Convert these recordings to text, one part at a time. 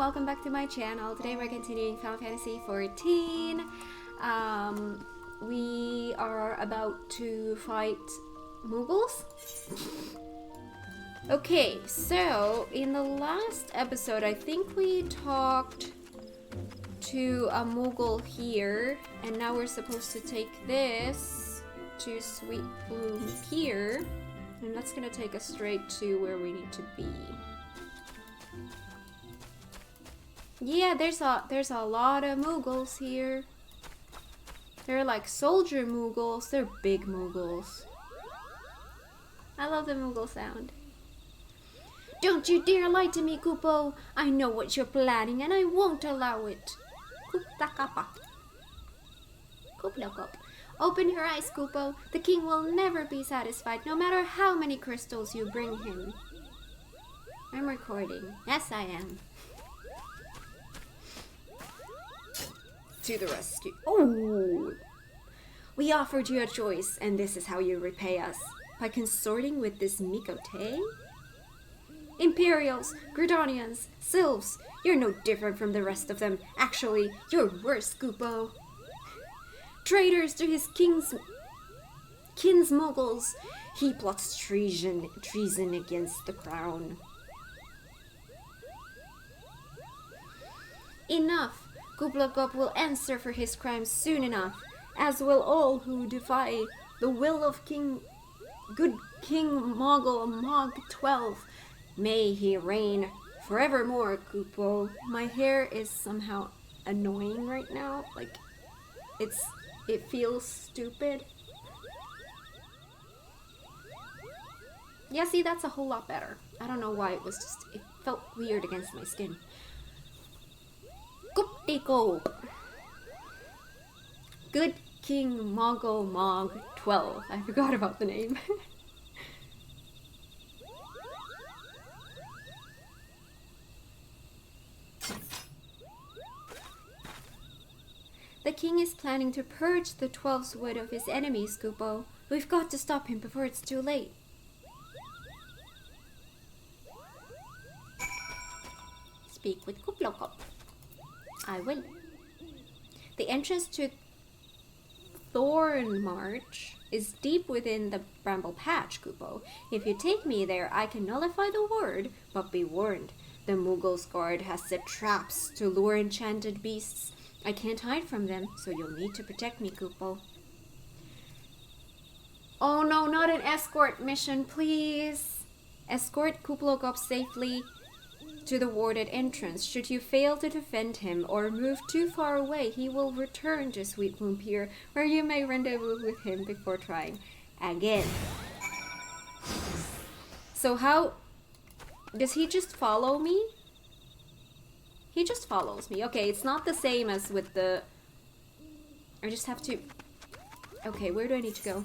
welcome back to my channel. Today we're continuing Final Fantasy XIV. We are about to fight Moogles. Okay, so in the last episode I think we talked to a Moogle here, and now we're supposed to take this to Sweet Bloom here, and that's gonna take us straight to where we need to be. Yeah, there's a lot of Moogles here. They're like soldier Moogles. They're big Moogles. I love the Moogle sound. Don't you dare lie to me, Kupo. I know what you're planning and I won't allow it. Open your eyes, Kupo. The king will never be satisfied, no matter how many crystals you bring him. I'm recording. Yes, I am. To the rescue. Oh! We offered you a choice, and this is how you repay us. By consorting with this Mikote? Imperials, Gridonians, Sylphs, you're no different from the rest of them. Actually, you're worse, Kupo. Traitors to his kinsmoggles. He plots treason against the crown. Enough! Kublagop will answer for his crimes soon enough, as will all who defy the will of good King Moggle Mog XII. May he reign forevermore, Kupo. My hair is somehow annoying right now. Like, it feels stupid. Yeah, see, that's a whole lot better. I don't know why it felt weird against my skin. Good King Moggle Mog XII. I forgot about the name. The king is planning to purge the 12's wood of his enemies, Kupo. We've got to stop him before it's too late. Speak with Kuplokop. I will. The entrance to Thorn March is deep within the Bramble Patch, Kupo. If you take me there, I can nullify the word, but be warned. The Moogle's guard has set traps to lure enchanted beasts. I can't hide from them, so you'll need to protect me, Kupo. Oh no, not an escort mission, please. Escort Kuplogop safely to the warded entrance. Should you fail to defend him or move too far away, he will return to Sweet Bloom Pier, where you may rendezvous with him before trying again. So how... does he just follow me? He just follows me. Okay, it's not the same as with the... I just have to... Okay, where do I need to go?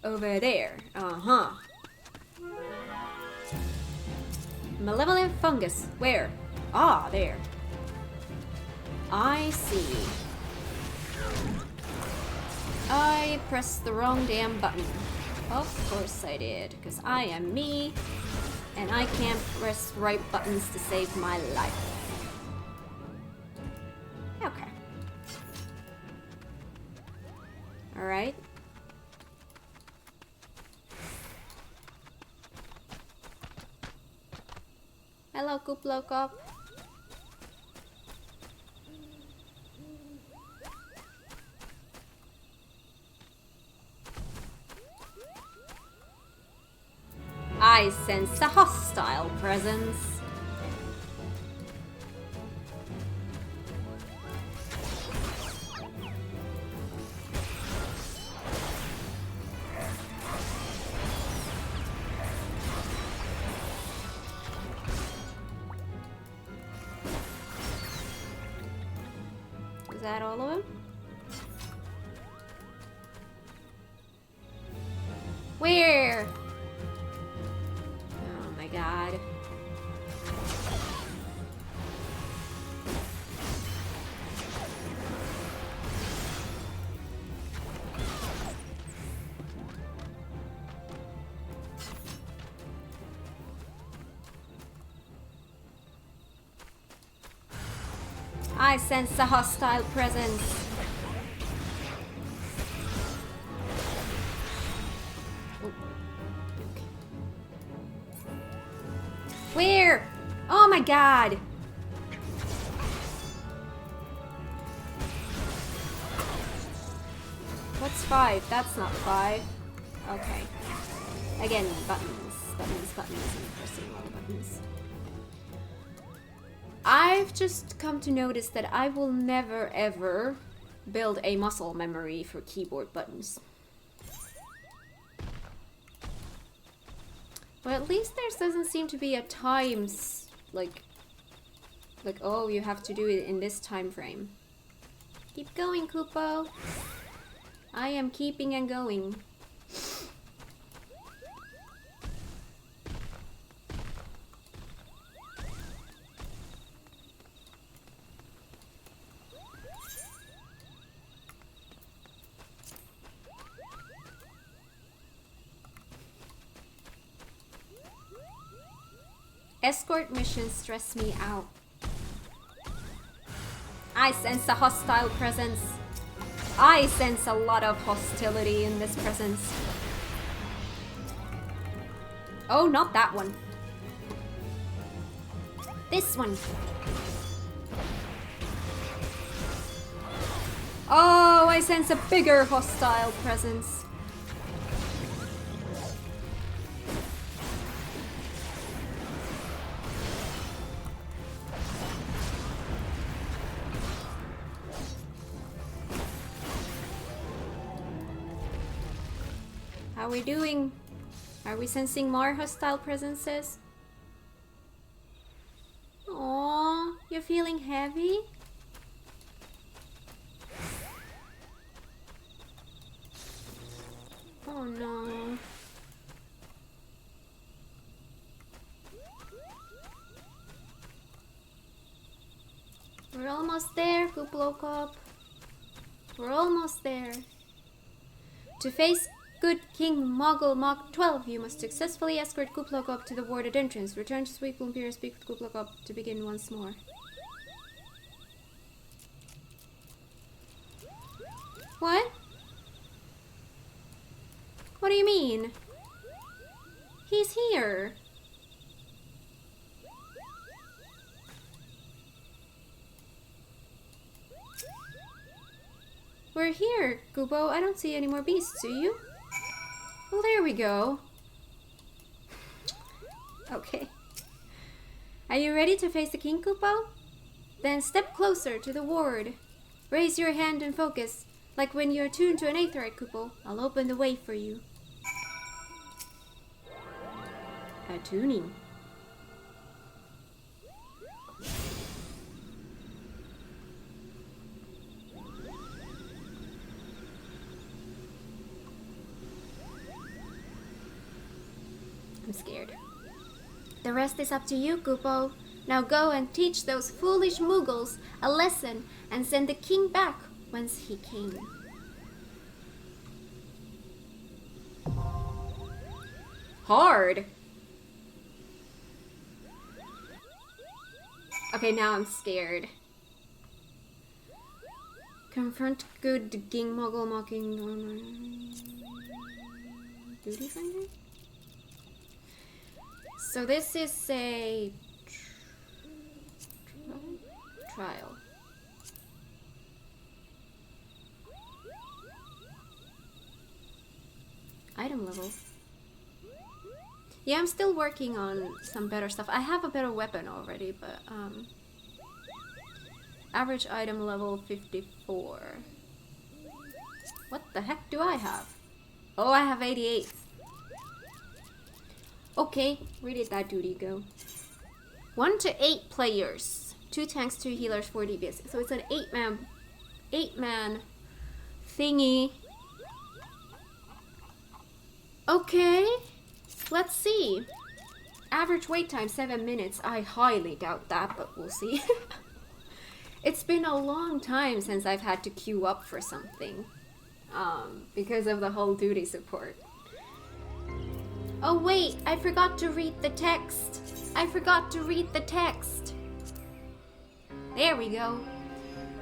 Over there. Uh-huh. Malevolent fungus. Where? Ah, there. I see. I pressed the wrong damn button. Of course I did, because I am me, and I can't press right buttons to save my life. Okay. Alright. Hello, Kuplokop. I sense a hostile presence. Is that all of them? Where? Oh my god. I sense a hostile presence. Oh. Okay. Where? Oh my god! What's 5? That's not 5. Okay. Again, buttons, buttons, buttons, and pressing all the buttons. I've just come to notice that I will never ever build a muscle memory for keyboard buttons. But at least there doesn't seem to be a times like oh, you have to do it in this time frame. Keep going, Kupo. I am keeping and going. Escort missions stress me out. I sense a hostile presence. I sense a lot of hostility in this presence. Oh, not that one. This one. Oh, I sense a bigger hostile presence. How are we doing? Are we sensing more hostile presences? Aww, you're feeling heavy? Oh no. We're almost there, Kuplokop. We're almost there. To face good King Moggle Mog XII, you must successfully escort Kuplokop to the warded entrance. Return to Sweet Bloom Pier and speak with Kuplokop to begin once more. What? What do you mean? He's here. We're here, Kupo. I don't see any more beasts, do you? Well, there we go. Okay. Are you ready to face the king, Kupo? Then step closer to the ward. Raise your hand and focus. Like when you're attuned to an aetheryte, Kupo. I'll open the way for you. Attuning. I'm scared. The rest is up to you, Kupo. Now go and teach those foolish Moogles a lesson and send the king back whence he came. Hard. Okay, now I'm scared. Confront good King Moggle mocking duty finder? So this is a trial. Item level. Yeah, I'm still working on some better stuff. I have a better weapon already, but average item level 54. What the heck do I have? Oh, I have 88. Okay, where did that duty go? 1 to 8 players. 2 tanks, 2 healers, 4 DPS. So it's an 8-man thingy. Okay, let's see. Average wait time 7 minutes. I highly doubt that, but we'll see. It's been a long time since I've had to queue up for something. Because of the whole duty support. Oh wait, I forgot to read the text. I forgot to read the text. There we go.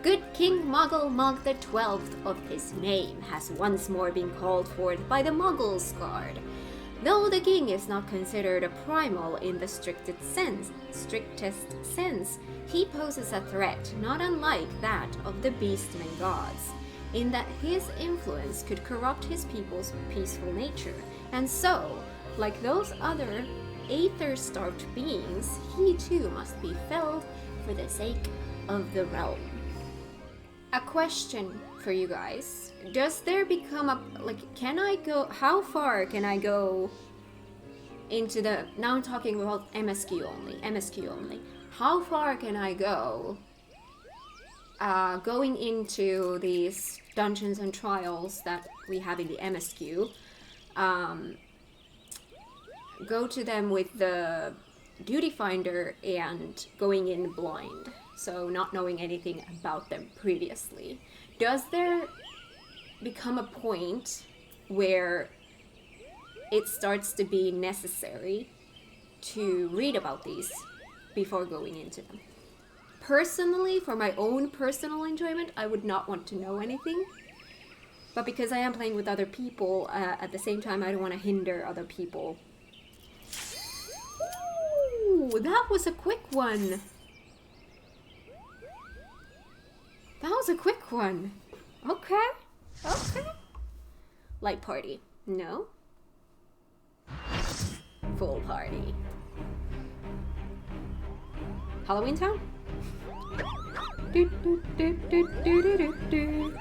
good King Moggle Mog XII of his name has once more been called forth by the Muggles Guard. Though the king is not considered a primal in the strictest sense, he poses a threat not unlike that of the beastmen gods, in that his influence could corrupt his people's peaceful nature, and so, like those other aether-starved beings, he too must be felled for the sake of the realm. A question for you guys. Does there become a, can I go, how far can I go into the, now I'm talking about MSQ only. How far can I go going into these dungeons and trials that we have in the MSQ? Go to them with the duty finder and going in blind, so not knowing anything about them previously. Does there become a point where it starts to be necessary to read about these before going into them? Personally, for my own personal enjoyment, I would not want to know anything. But because I am playing with other people, at the same time, I don't want to hinder other people. Ooh, that was a quick one. That was a quick one. Okay. Okay. Light party. No. Full party. Halloween Town? Do, do, do, do, do, do, do, do.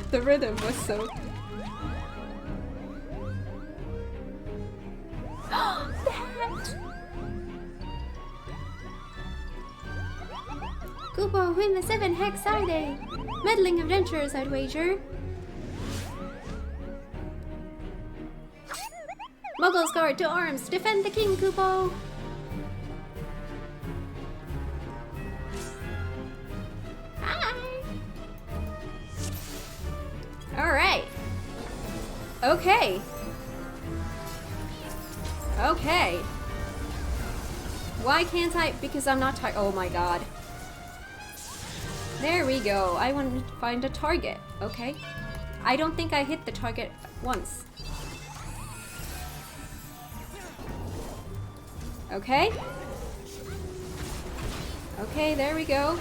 The rhythm was so... That! Kupo, win the 7 Hex Friday! Meddling adventurers, I'd wager. Muggles Guard to arms! Defend the king, Kupo! Hi! Alright. Okay. Okay. Why can't I? Because I'm not oh my god. There we go. I want to find a target. Okay. I don't think I hit the target once. Okay. Okay, there we go.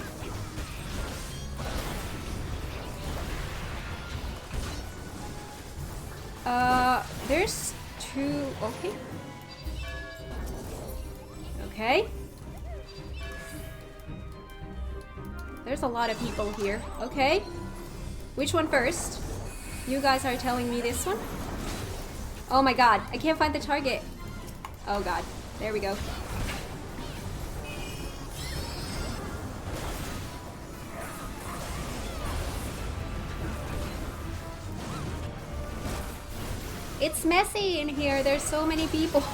There's 2... Okay. Okay. There's a lot of people here. Okay. Which one first? You guys are telling me this one? Oh my god, I can't find the target. Oh god. There we go. It's messy in here. There's so many people.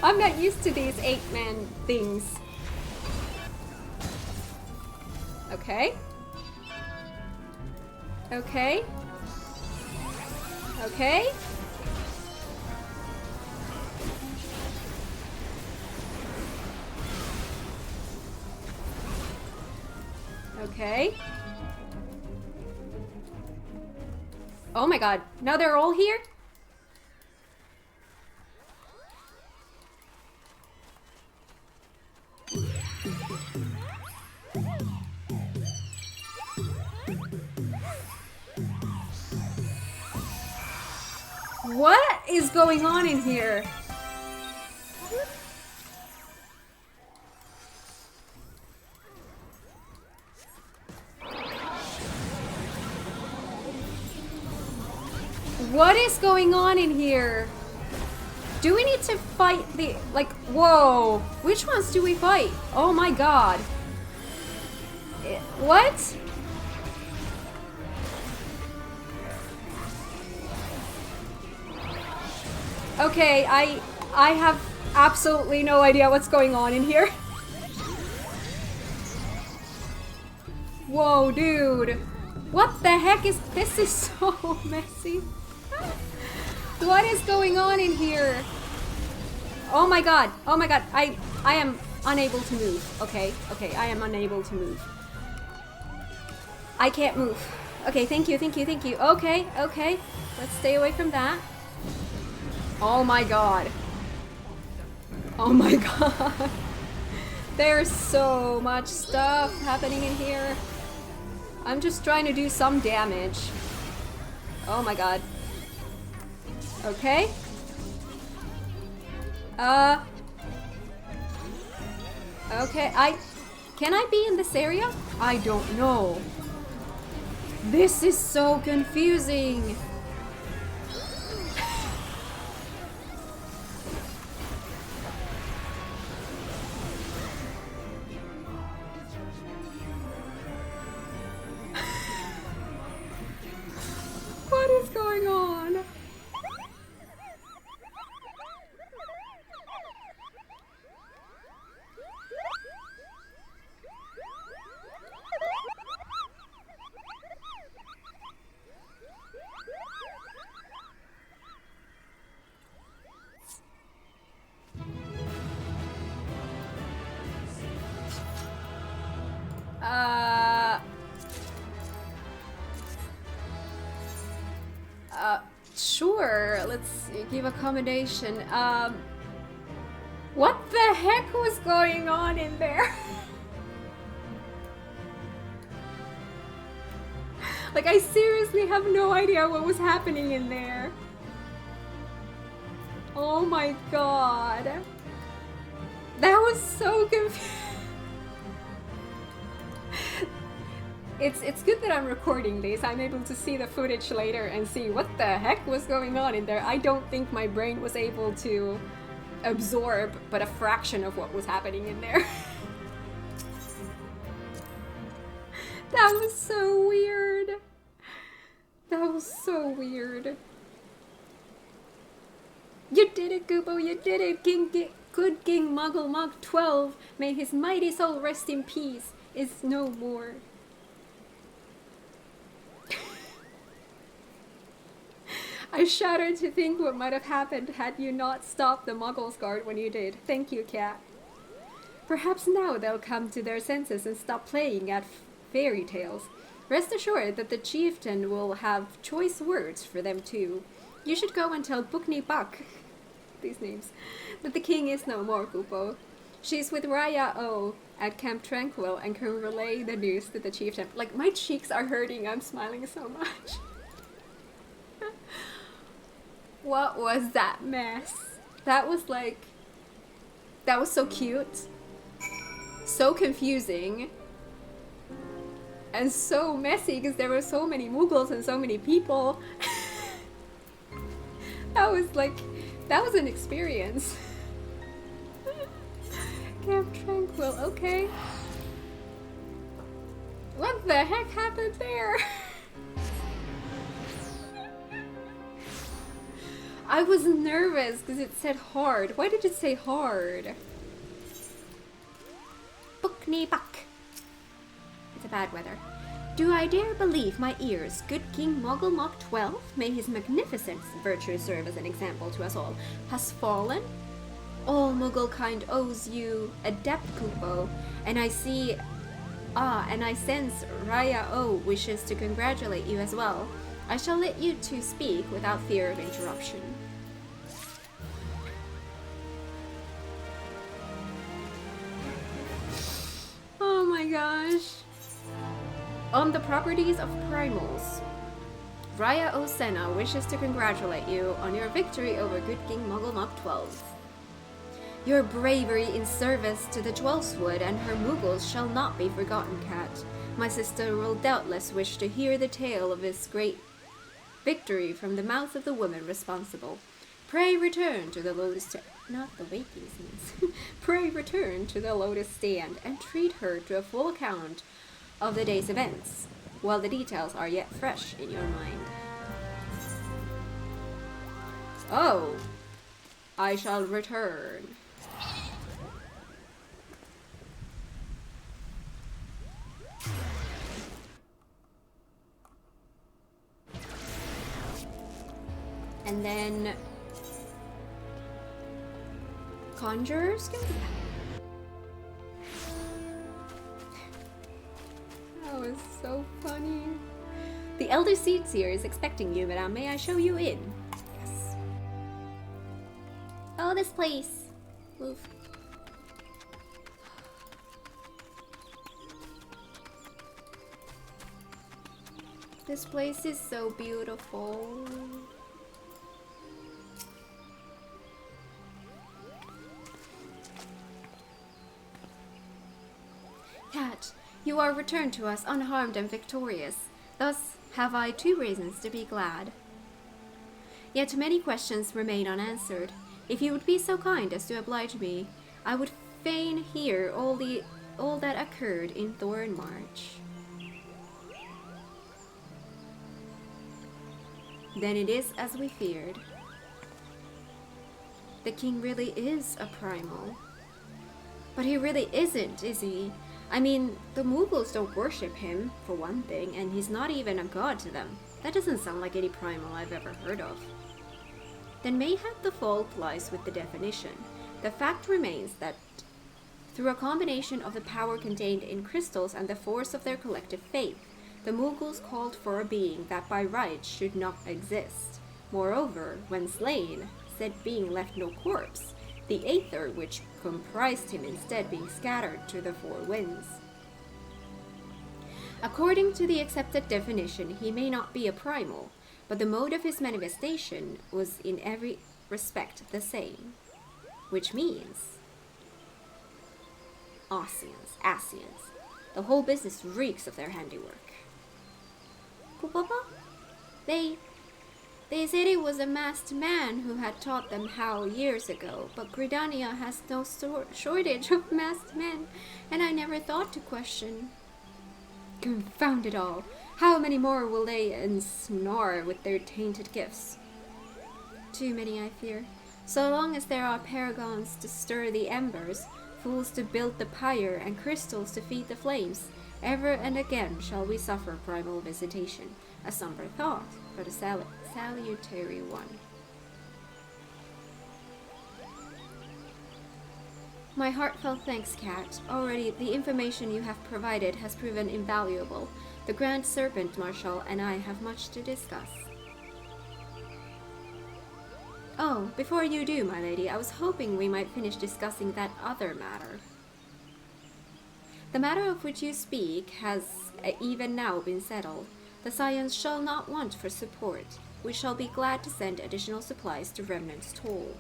I'm not used to these 8-man things. Okay. Okay. Okay. Okay. Oh my god. Now they're all here? What is going on in here? What is going on in here? Do we need to fight the... like, whoa. Which ones do we fight? Oh my god. What? Okay, I have absolutely no idea what's going on in here. Whoa, dude. What the heck is... this is so messy. What is going on in here? Oh my god! Oh my god! I am unable to move. Okay, okay, I am unable to move. I can't move. Okay, thank you, thank you, thank you. Okay, okay. Let's stay away from that. Oh my god. Oh my god. There's so much stuff happening in here. I'm just trying to do some damage. Oh my god. Okay. Okay, can I be in this area? I don't know. This is so confusing. What is going on? Sure, let's give accommodation. What the heck was going on in there? Like, I seriously have no idea what was happening in there. Oh my god. That was so confusing. It's good that I'm recording this. I'm able to see the footage later and see what the heck was going on in there. I don't think my brain was able to absorb but a fraction of what was happening in there. That was so weird. That was so weird. You did it, Goobo, you did it, good King Moggle Mog XII. May his mighty soul rest in peace, is no more. I shudder to think what might have happened had you not stopped the Muggles Guard when you did. Thank you, Cat. Perhaps now they'll come to their senses and stop playing at fairy tales. Rest assured that the chieftain will have choice words for them too. You should go and tell Bookney Buck, these names, that the king is no more, Kupo. She's with Raya O at Camp Tranquil and can relay the news to the chieftain. Like, my cheeks are hurting, I'm smiling so much. What was that mess? That was like... That was so cute. So confusing. And so messy because there were so many Muggles and so many people. That was like... That was an experience. Camp Tranquil, okay. What the heck happened there? I was nervous because it said hard. Why did it say hard? Bookney Buck. It's a bad weather. Do I dare believe my ears, good King Moggle Mog XII, may his magnificent virtue serve as an example to us all, has fallen? All Muggle kind owes you a debt, Kupo, and I see... and I sense Raya O wishes to congratulate you as well. I shall let you two speak without fear of interruption. Oh my gosh. On the properties of primals, Raya O Senna wishes to congratulate you on your victory over good King Moggle Mog XII. Your bravery in service to the Dwellswood and her Muggles shall not be forgotten, Cat. My sister will doubtless wish to hear the tale of this great victory from the mouth of the woman responsible. Pray return to the Lotus Stand. Not the Wakey's. Pray return to the Lotus Stand and treat her to a full account of the day's events, while the details are yet fresh in your mind. Oh, I shall return. And then Conjurer skill? That was so funny. The Elder Seer is expecting you, madame. May I show you in? Yes. Oh, this place. Move. This place is so beautiful. Cat, you are returned to us unharmed and victorious. Thus have I 2 reasons to be glad. Yet many questions remain unanswered. If you would be so kind as to oblige me, I would fain hear all that occurred in Thornmarch. Then it is as we feared. The king really is a primal. But he really isn't, is he? I mean, the Moogles don't worship him, for one thing, and he's not even a god to them. That doesn't sound like any primal I've ever heard of. Then mayhap the fault lies with the definition. The fact remains that through a combination of the power contained in crystals and the force of their collective faith, the Moogles called for a being that by rights should not exist. Moreover, when slain, said being left no corpse, the aether which comprised him instead being scattered to the 4 winds. According to the accepted definition, he may not be a primal, but the mode of his manifestation was in every respect the same, which means Asians. The whole business reeks of their handiwork. Papa? They said it was a masked man who had taught them how years ago, but Gridania has no shortage of masked men, and I never thought to question. Confound it all! How many more will they ensnare with their tainted gifts? Too many, I fear. So long as there are paragons to stir the embers, fools to build the pyre, and crystals to feed the flames, ever and again shall we suffer primal visitation. A somber thought, but a salutary one. My heartfelt thanks, Cat. Already the information you have provided has proven invaluable. The Grand Serpent Marshal and I have much to discuss. Oh, before you do, my lady, I was hoping we might finish discussing that other matter. The matter of which you speak has even now been settled. The Scions shall not want for support. We shall be glad to send additional supplies to Remnant's Toll.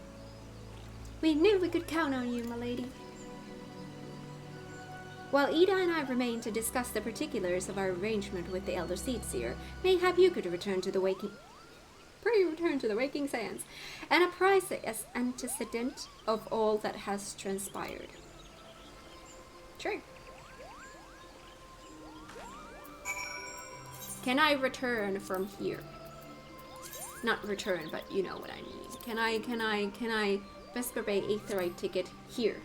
We knew we could count on you, my lady. While Ida and I remain to discuss the particulars of our arrangement with the Elder Seer, mayhap you could return to the waking sands, and apprise as antecedent of all that has transpired. Sure. Can I return from here? Not return, but you know what I mean. Can I Vesper Bay Aetherite ticket here?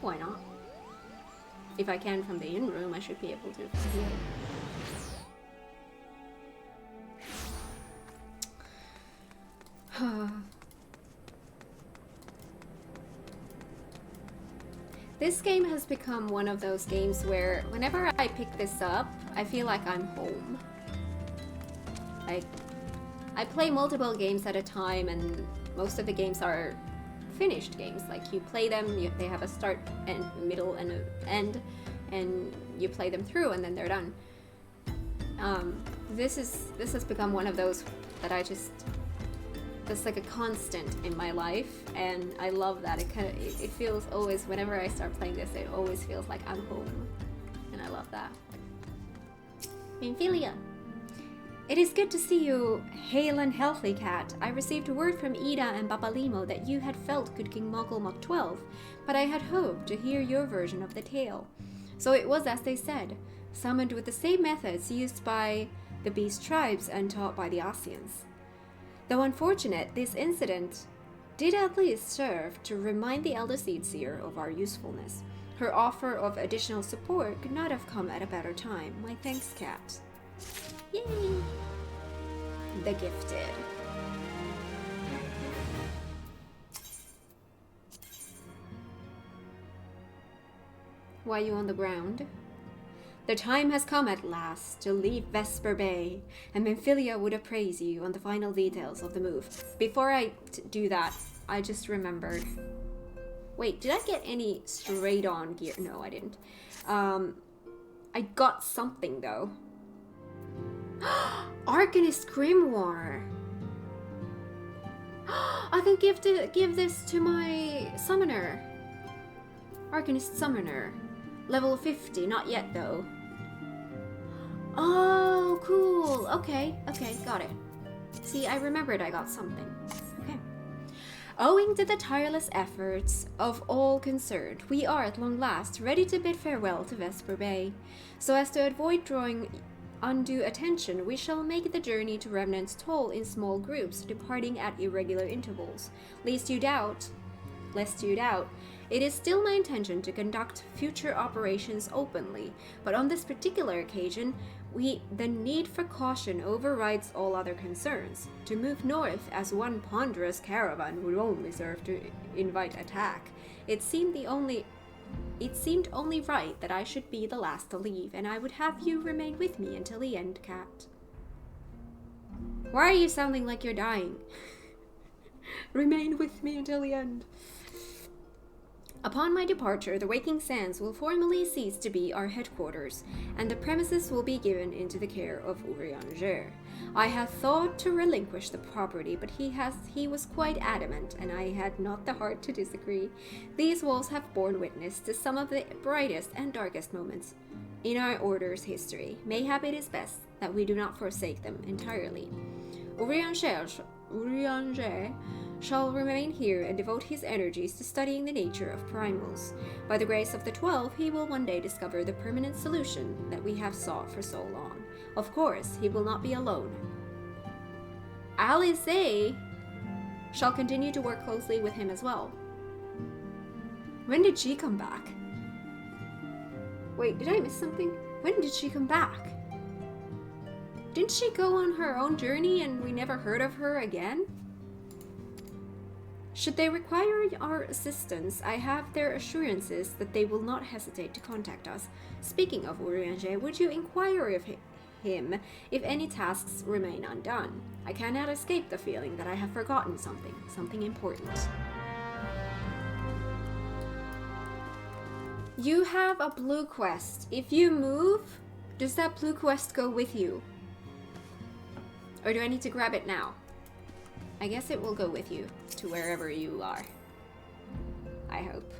Why not? If I can from the inn room, I should be able to from here. This game has become one of those games where whenever I pick this up, I feel like I'm home. I play multiple games at a time, and most of the games are finished games. Like, you play them, they have a start and middle and an end, and you play them through and then they're done. This has become one of those that that's like a constant in my life, and I love that. It feels always, whenever I start playing this, it always feels like I'm home, and I love that. Minfilia. It is good to see you hale and healthy, Cat. I received word from Ida and Babalimo that you had felt Good King Moggle Mog XII, but I had hoped to hear your version of the tale. So it was as they said, summoned with the same methods used by the Beast tribes and taught by the Asians. Though unfortunate, this incident did at least serve to remind the Elder Seer of our usefulness. Her offer of additional support could not have come at a better time. My thanks, Cat. Yay! The Gifted. Why are you on the ground? The time has come at last to leave Vesper Bay, and Memphilia would appraise you on the final details of the move. Before I do that, I just remembered. Wait, did I get any straight on gear? No, I didn't. I got something though. Arcanist Grimoire. I can give this to my summoner. Arcanist Summoner. Level 50, not yet though. Oh, cool. Okay, got it. See, I remembered I got something. Okay. Owing to the tireless efforts of all concerned, we are at long last ready to bid farewell to Vesper Bay. So as to avoid drawing undue attention, we shall make the journey to Remnant's Toll in small groups, departing at irregular intervals. Lest you doubt, it is still my intention to conduct future operations openly, but on this particular occasion, the need for caution overrides all other concerns. To move north as one ponderous caravan would only serve to invite attack. It seemed only right that I should be the last to leave, and I would have you remain with me until the end, Kat. Why are you sounding like you're dying? Remain with me until the end. Upon my departure, the Waking Sands will formally cease to be our headquarters, and the premises will be given into the care of Urianger. I had thought to relinquish the property, but he was quite adamant, and I had not the heart to disagree. These walls have borne witness to some of the brightest and darkest moments in our order's history. Mayhap it is best that we do not forsake them entirely. Urianger shall remain here and devote his energies to studying the nature of primals. By the grace of the 12, he will one day discover the permanent solution that we have sought for so long. Of course, he will not be alone. Alice shall continue to work closely with him as well. When did she come back? Wait, did I miss something? When did she come back? Didn't she go on her own journey and we never heard of her again? Should they require our assistance, I have their assurances that they will not hesitate to contact us. Speaking of Urianger, would you inquire of him if any tasks remain undone? I cannot escape the feeling that I have forgotten something important. You have a blue quest. If you move, does that blue quest go with you? Or do I need to grab it now? I guess it will go with you to wherever you are. I hope.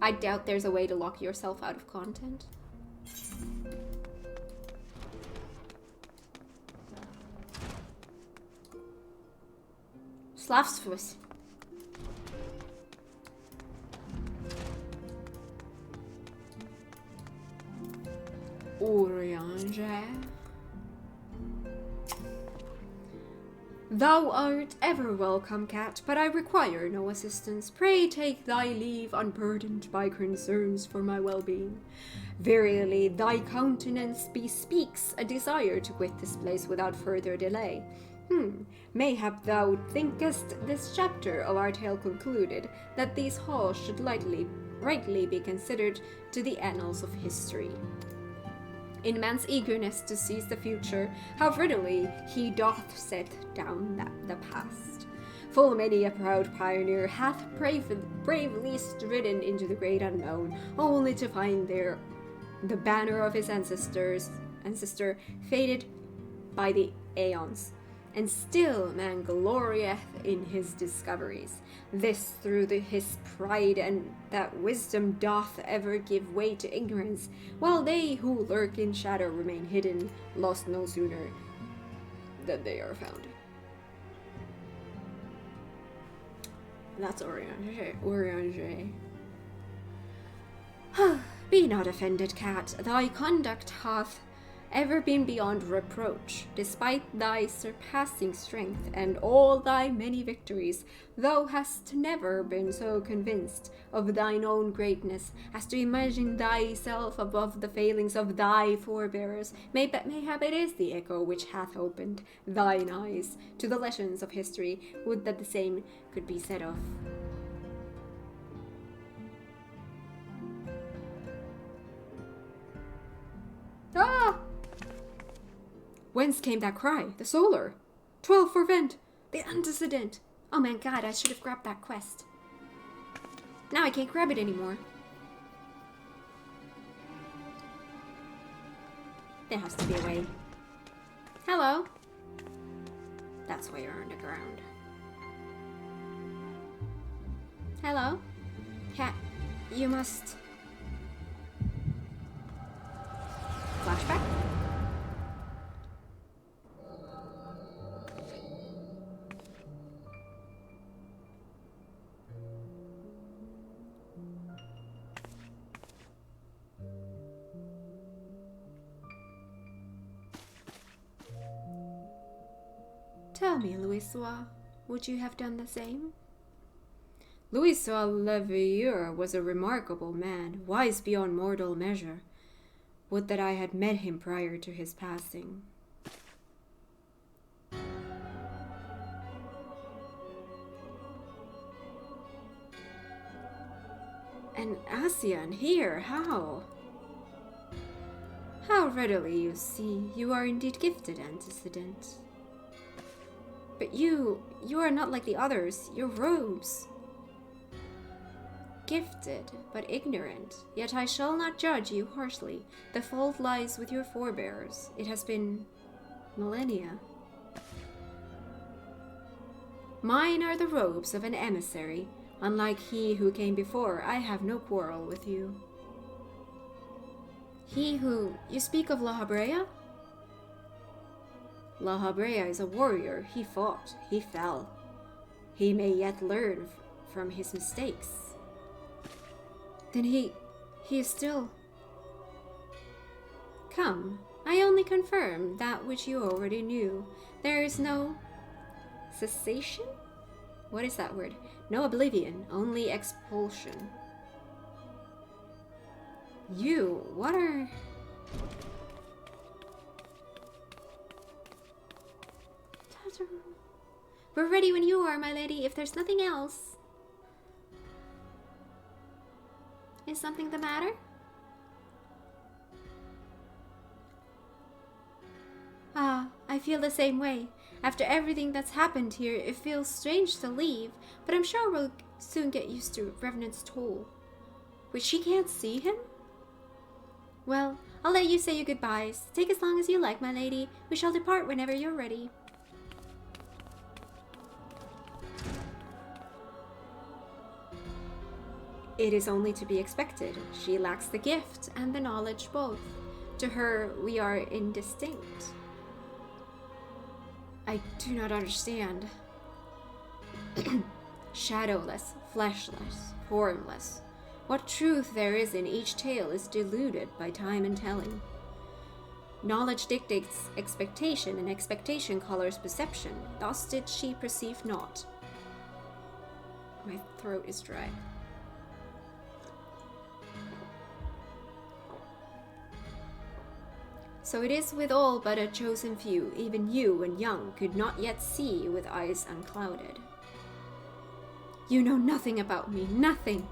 I doubt there's a way to lock yourself out of content. Slavsfuss. Urianger. Thou art ever welcome, Kat, but I require no assistance. Pray take thy leave unburdened by concerns for my well-being. Verily, thy countenance bespeaks a desire to quit this place without further delay. Mayhap thou thinkest this chapter of our tale concluded, that these halls should rightly be considered to the annals of history. In man's eagerness to seize the future, how readily he doth set down the past. Full many a proud pioneer hath bravely stridden into the great unknown, only to find there the banner of his ancestor faded by the aeons. And still man glorieth in his discoveries. This through his pride, and that wisdom doth ever give way to ignorance, while they who lurk in shadow remain hidden, lost no sooner than they are found. That's Urianger. Be not offended, Kat. Thy conduct hath ever been beyond reproach. Despite thy surpassing strength and all thy many victories, thou hast never been so convinced of thine own greatness as to imagine thyself above the failings of thy forebears. Mayhap it is the echo which hath opened thine eyes to the legends of history. Would that the same could be said of Whence came that cry? The solar. 12 for vent. The antecedent. Oh man, God, I should have grabbed that quest. Now I can't grab it anymore. There has to be a way. Hello. That's why you're underground. Hello? Cat, you must... Flashback? Tell me, Louisoix, would you have done the same? Louisoix Leveilleur was a remarkable man, wise beyond mortal measure. Would that I had met him prior to his passing. An Asian here, how? How readily you see, you are indeed gifted, antecedent. But you are not like the others, your robes. Gifted, but ignorant, yet I shall not judge you harshly. The fault lies with your forebears. It has been millennia. Mine are the robes of an emissary. Unlike he who came before, I have no quarrel with you. He who... You speak of La Habrea? La Habrea is a warrior. He fought. He fell. He may yet learn from his mistakes. Then he is still... Come, I only confirm that which you already knew. There is no... Cessation? What is that word? No oblivion, only expulsion. You, what are... We're ready when you are, my lady, if there's nothing else. Is something the matter? Ah, I feel the same way. After everything that's happened here, it feels strange to leave, but I'm sure we'll soon get used to Revenant's toll. Wait, she can't see him? Well, I'll let you say your goodbyes. Take as long as you like, my lady. We shall depart whenever you're ready. It is only to be expected. She lacks the gift and the knowledge both. To her, we are indistinct. I do not understand. Shadowless, fleshless, formless. What truth there is in each tale is diluted by time and telling. Knowledge dictates expectation, and expectation colors perception. Thus did she perceive naught. My throat is dry. So it is with all but a chosen few, even you, when young, could not yet see with eyes unclouded. You know nothing about me, nothing!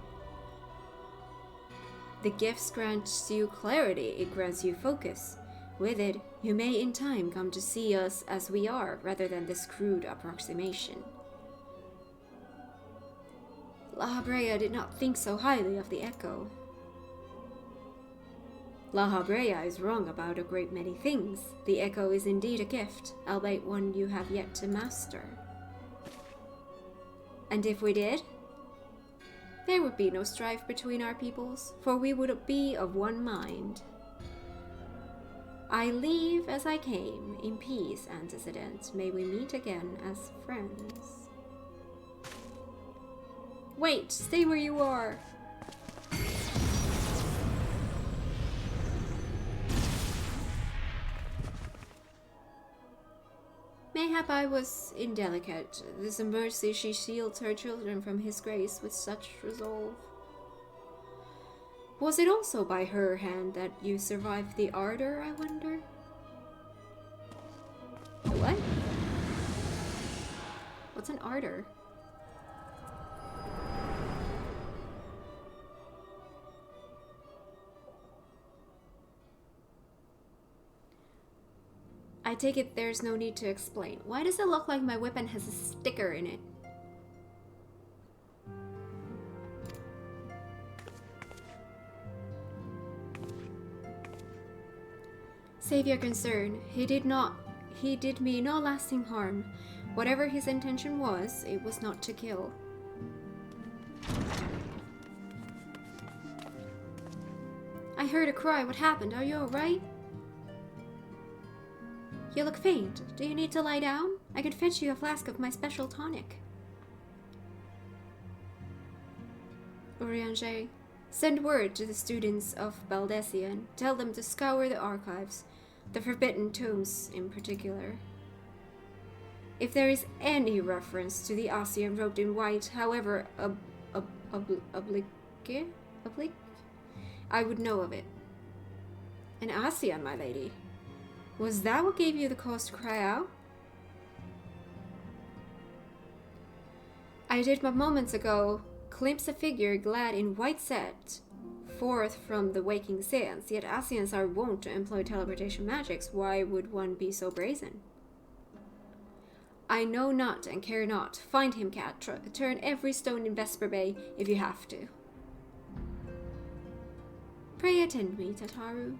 The gifts grants you clarity, it grants you focus. With it, you may in time come to see us as we are, rather than this crude approximation. La Habrea did not think so highly of the echo. La Habrea is wrong about a great many things. The echo is indeed a gift, albeit one you have yet to master. And if we did, there would be no strife between our peoples, for we would be of one mind. I leave as I came, in peace, antecedent. May we meet again as friends. Wait, stay where you are! Mayhap I was indelicate. This mercy she shields her children from his grace with such resolve. Was it also by her hand that you survived the ardor, I wonder? What? What's an ardor? I take it there's no need to explain. Why does it look like my weapon has a sticker in it? Save your concern. He did me no lasting harm. Whatever his intention was, it was not to kill. I heard a cry. What happened? Are you alright? You look faint. Do you need to lie down? I can fetch you a flask of my special tonic. Urianger, send word to the students of Baldesion. Tell them to scour the archives, the forbidden tomes in particular. If there is any reference to the Asian robed in white, however oblique, I would know of it. An Asian, my lady. Was that what gave you the cause to cry out? I did but moments ago glimpse a figure clad in white set forth from the waking sands, yet Asians are wont to employ teleportation magics. Why would one be so brazen? I know not and care not. Find him, cat. Turn every stone in Vesper Bay if you have to. Pray attend me, Tataru.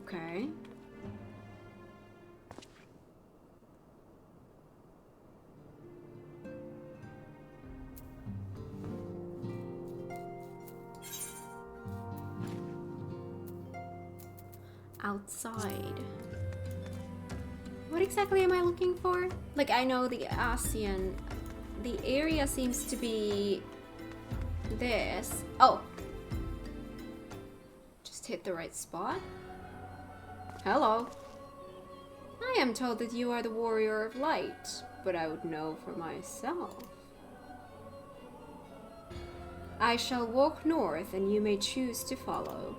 Okay. Outside. What exactly am I looking for? Like, I know the ASEAN. The area seems to be this. Oh! Just hit the right spot. Hello. I am told that you are the warrior of light, but I would know for myself. I shall walk north and you may choose to follow.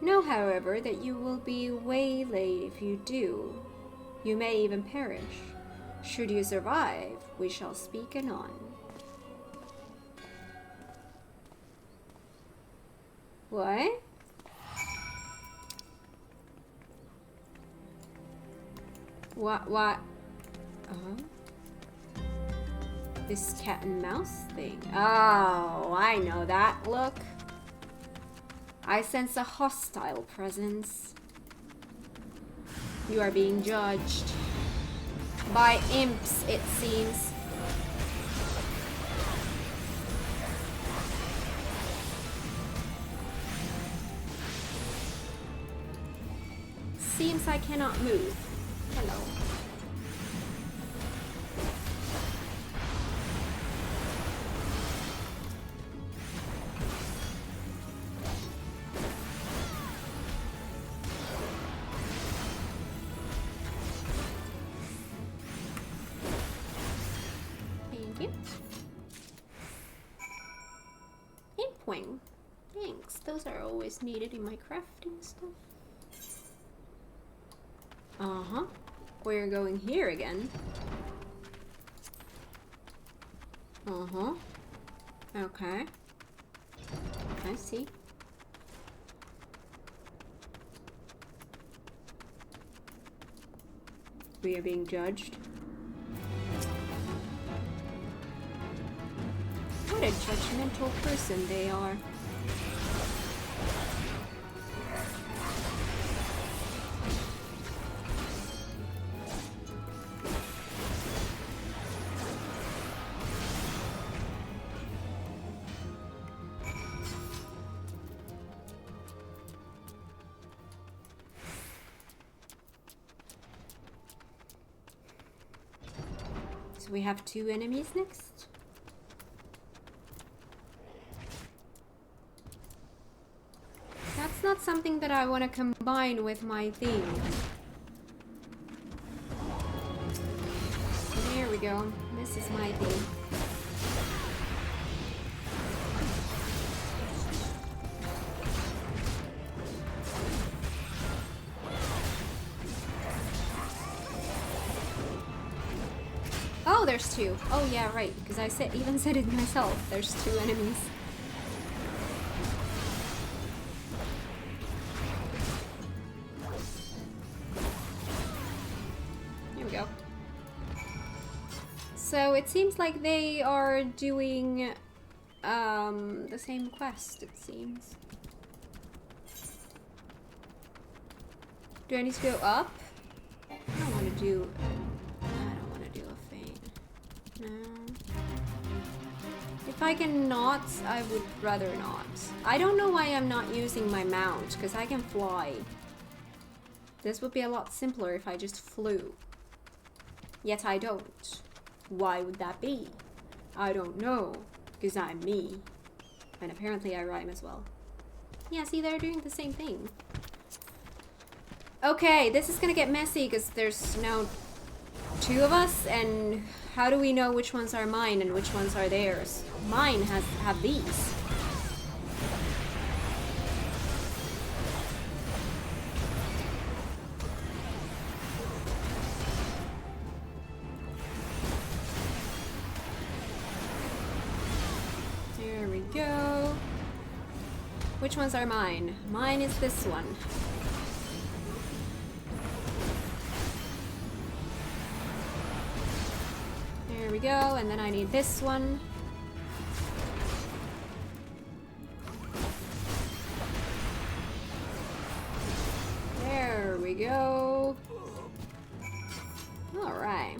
Know, however, that you will be waylaid if you do. You may even perish. Should you survive, we shall speak anon. What? What? This cat and mouse thing. Oh, I know that look. I sense a hostile presence. You are being judged. By imps, it seems. Seems I cannot move. Hello. Thank you. Hit point. Thanks. Those are always needed in my crafting stuff. Uh-huh. We're going here again. Uh-huh. Okay. I see. We are being judged. What a judgmental person they are. So we have 2 enemies next. That's not something that I want to combine with my theme. There we go. This is my theme. Oh, there's 2. Oh yeah, right. Because I even said it myself. There's 2 enemies. So it seems like they are doing the same quest, it seems. Do I need to go up? I don't want to do a feint. No. If I can not, I would rather not. I don't know why I'm not using my mount, because I can fly. This would be a lot simpler if I just flew. Yet I don't. Why would that be? I don't know, because I'm me. And apparently I rhyme as well. Yeah, see, they're doing the same thing. Okay, this is gonna get messy because there's now 2 of us, and how do we know which ones are mine and which ones are theirs? Mine have these. There we go. Which ones are mine? Mine is this one. There we go, and then I need this one. There we go. All right.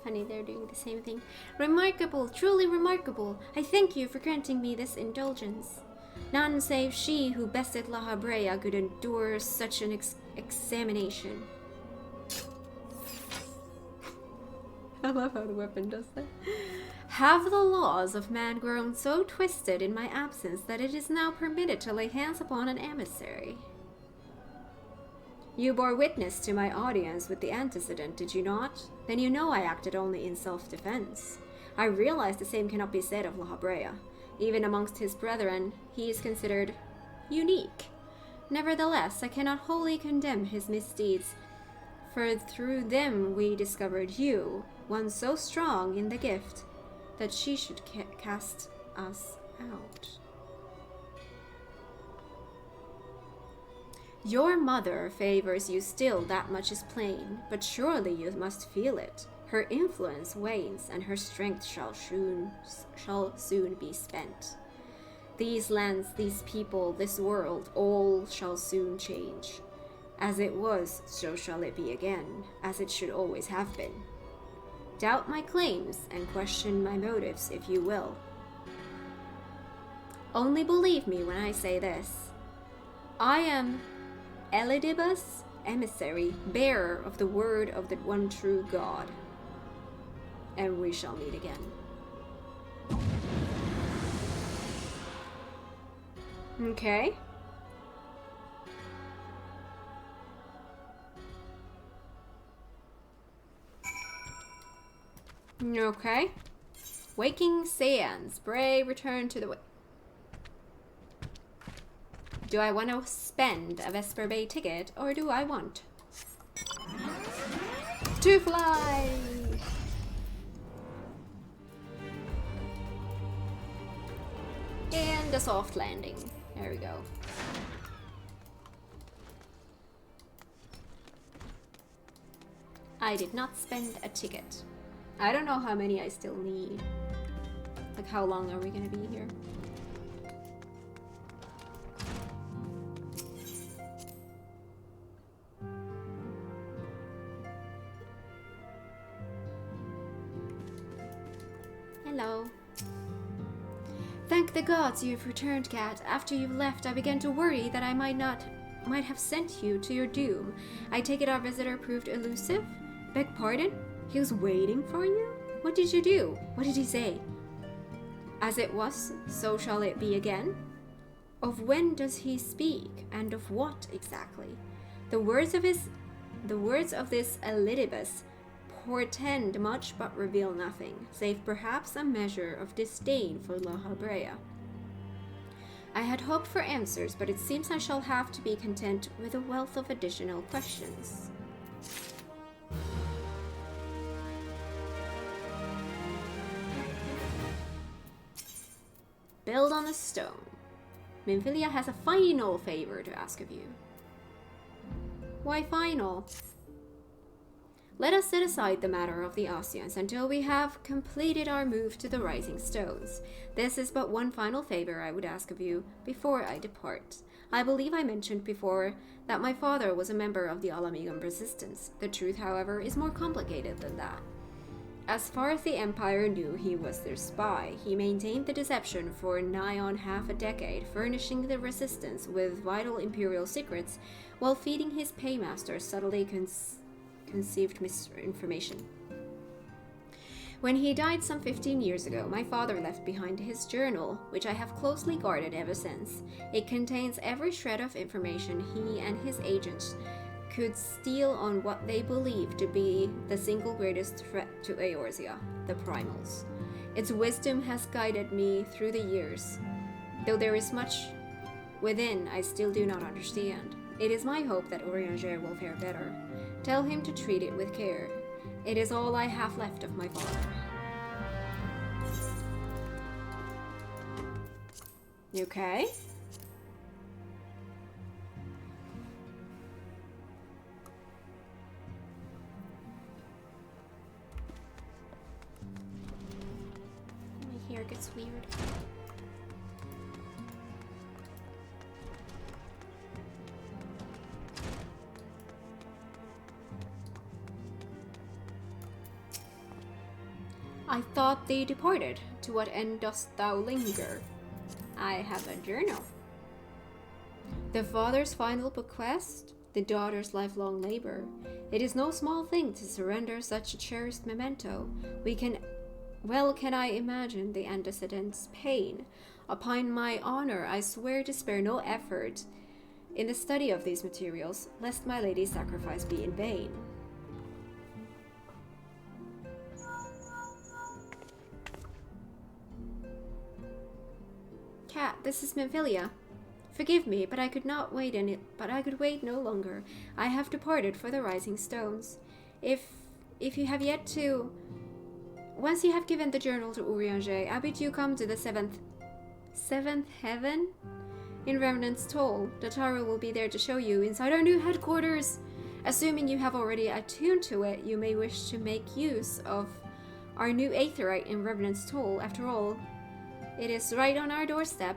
Funny, they're doing the same thing. Remarkable, truly remarkable. I thank you for granting me this indulgence. None save she who bested La Habrea could endure such an examination. I love how the weapon does that. Have the laws of man grown so twisted in my absence that it is now permitted to lay hands upon an emissary? You bore witness to my audience with the antecedent, did you not? Then you know I acted only in self-defense. I realize the same cannot be said of La Habrea. Even amongst his brethren, he is considered unique. Nevertheless, I cannot wholly condemn his misdeeds, for through them we discovered you, one so strong in the gift, that she should cast us out. Your mother favors you still, that much is plain, but surely you must feel it. Her influence wanes, and her strength shall soon be spent. These lands, these people, this world, all shall soon change. As it was, so shall it be again, as it should always have been. Doubt my claims and question my motives if you will. Only believe me when I say this. I am Elidibus, emissary, bearer of the word of the one true God. And we shall meet again. Okay. Okay. Waking Saiyans. Bray, return to the... Do I want to spend a Vesper Bay ticket, or do I want to fly? And a soft landing. There we go. I did not spend a ticket. I don't know how many I still need. Like, how long are we gonna be here? Hello. Thank the gods you have returned, Kat. After you left, I began to worry that I might have sent you to your doom. I take it our visitor proved elusive? Beg pardon? He was waiting for you? What did you do? What did he say? As it was, so shall it be again? Of when does he speak, and of what exactly? The words of this Elidibus portend much but reveal nothing, save perhaps a measure of disdain for La Habrea. I had hoped for answers, but it seems I shall have to be content with a wealth of additional questions. Build on a stone. Minfilia has a final favor to ask of you. Why final? Let us set aside the matter of the Ossians until we have completed our move to the Rising Stones. This is but one final favor I would ask of you before I depart. I believe I mentioned before that my father was a member of the Alamegum Resistance. The truth, however, is more complicated than that. As far as the Empire knew, he was their spy. He maintained the deception for nigh on half a decade, furnishing the Resistance with vital Imperial secrets while feeding his paymaster subtly conceived misinformation. When he died some 15 years ago, my father left behind his journal, which I have closely guarded ever since. It contains every shred of information he and his agents could steal on what they believe to be the single greatest threat to Eorzea, the Primals. Its wisdom has guided me through the years, though there is much within I still do not understand. It is my hope that Urianger will fare better. Tell him to treat it with care. It is all I have left of my father. You okay? My hair gets weird. I thought they departed. To what end dost thou linger? I have a journal. The father's final bequest, the daughter's lifelong labor. It is no small thing to surrender such a cherished memento. Can I imagine the antecedent's pain. Upon my honor, I swear to spare no effort in the study of these materials, lest my lady's sacrifice be in vain. Cat, this is Memphilia. Forgive me, but I could wait no longer. I have departed for the Rising Stones. If you have yet to... Once you have given the journal to Urianger, I bid you come to the seventh heaven? In Remnant's Toll, Dataru will be there to show you inside our new headquarters. Assuming you have already attuned to it, you may wish to make use of our new Aetherite in Remnant's Toll. After all, it is right on our doorstep.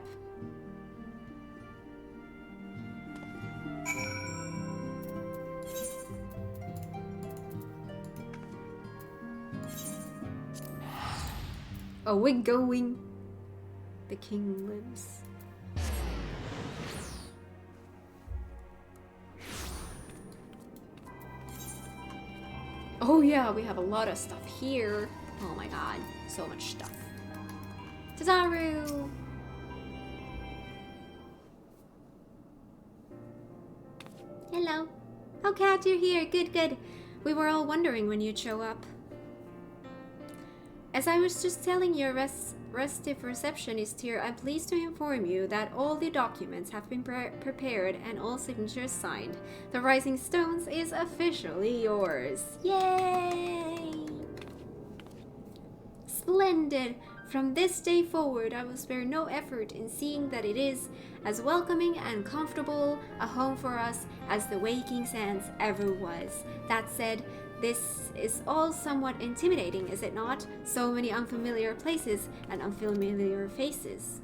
Oh, we're going. The king lives. Oh yeah, we have a lot of stuff here. Oh my god, so much stuff. Tazaru! Hello. Oh, Cat, you're here. Good, good. We were all wondering when you'd show up. As I was just telling your restive receptionist here, I'm pleased to inform you that all the documents have been prepared and all signatures signed. The Rising Stones is officially yours. Yay! Splendid! From this day forward, I will spare no effort in seeing that it is as welcoming and comfortable a home for us as the Waking Sands ever was. That said, this is all somewhat intimidating, is it not? So many unfamiliar places and unfamiliar faces.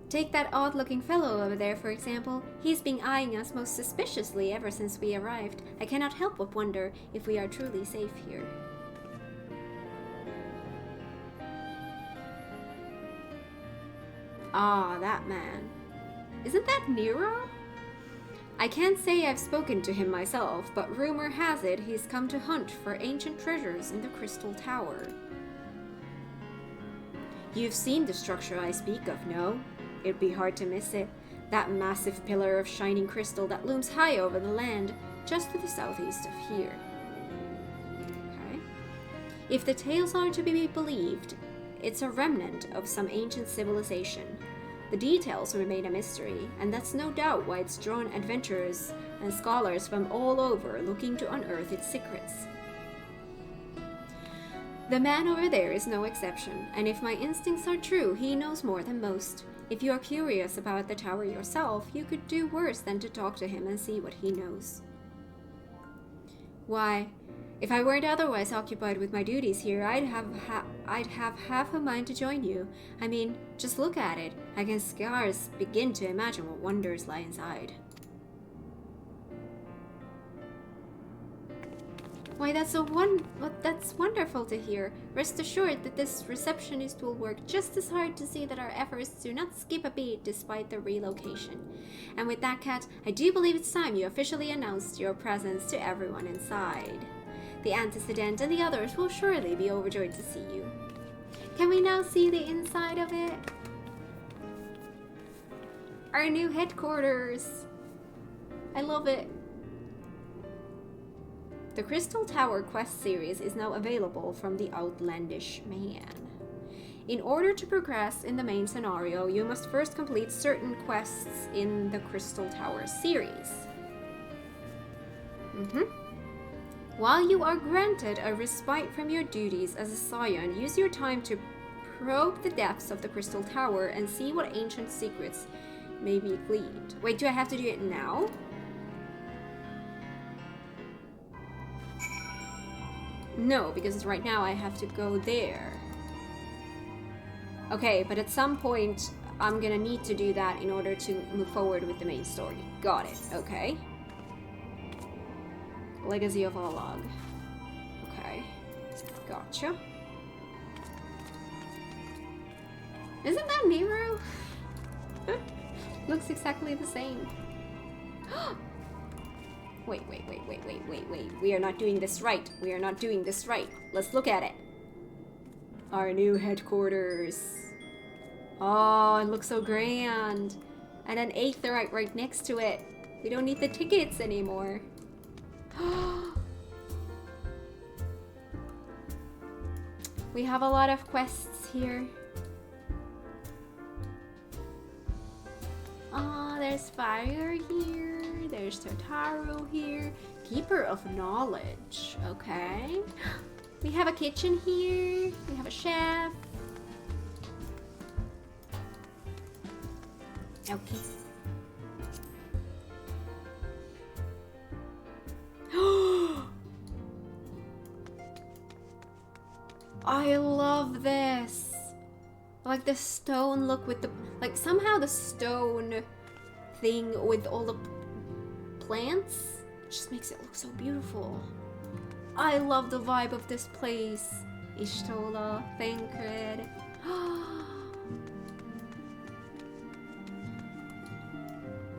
Take that odd-looking fellow over there, for example. He's been eyeing us most suspiciously ever since we arrived. I cannot help but wonder if we are truly safe here. Ah, that man. Isn't that Nero? I can't say I've spoken to him myself, but rumor has it he's come to hunt for ancient treasures in the Crystal Tower. You've seen the structure I speak of, no? It'd be hard to miss it. That massive pillar of shining crystal that looms high over the land, just to the southeast of here. Okay. If the tales are to be believed, it's a remnant of some ancient civilization. The details remain a mystery, and that's no doubt why it's drawn adventurers and scholars from all over looking to unearth its secrets. The man over there is no exception, and if my instincts are true, he knows more than most. If you are curious about the tower yourself, you could do worse than to talk to him and see what he knows. Why, if I weren't otherwise occupied with my duties here, I'd have half a mind to join you. I mean, just look at it. I can scarce begin to imagine what wonders lie inside. Why, that's wonderful to hear. Rest assured that this receptionist will work just as hard to see that our efforts do not skip a beat despite the relocation. And with that, Kat, I do believe it's time you officially announced your presence to everyone inside. The antecedent and the others will surely be overjoyed to see you. Can we now see the inside of it? Our new headquarters! I love it. The Crystal Tower quest series is now available from the Outlandish Man. In order to progress in the main scenario, you must first complete certain quests in the Crystal Tower series. While you are granted a respite from your duties as a scion, use your time to probe the depths of the Crystal Tower and see what ancient secrets may be gleaned. Wait, do I have to do it now? No, because right now I have to go there. Okay, but at some point I'm gonna need to do that in order to move forward with the main story. Got it, okay. Legacy of Olag. Okay, gotcha. Isn't that Nero? Looks exactly the same. Wait. We are not doing this right. We are not doing this right. Let's look at it. Our new headquarters. Oh, it looks so grand. And an aetheryte right next to it. We don't need the tickets anymore. We have a lot of quests here. Oh, there's fire here. There's Totaro here. Keeper of Knowledge. Okay. We have a kitchen here. We have a chef. Okay. I love this. Like the stone look with the... Like somehow the stone thing with all the plants just makes it look so beautiful. I love the vibe of this place. Ishtola, Thancred.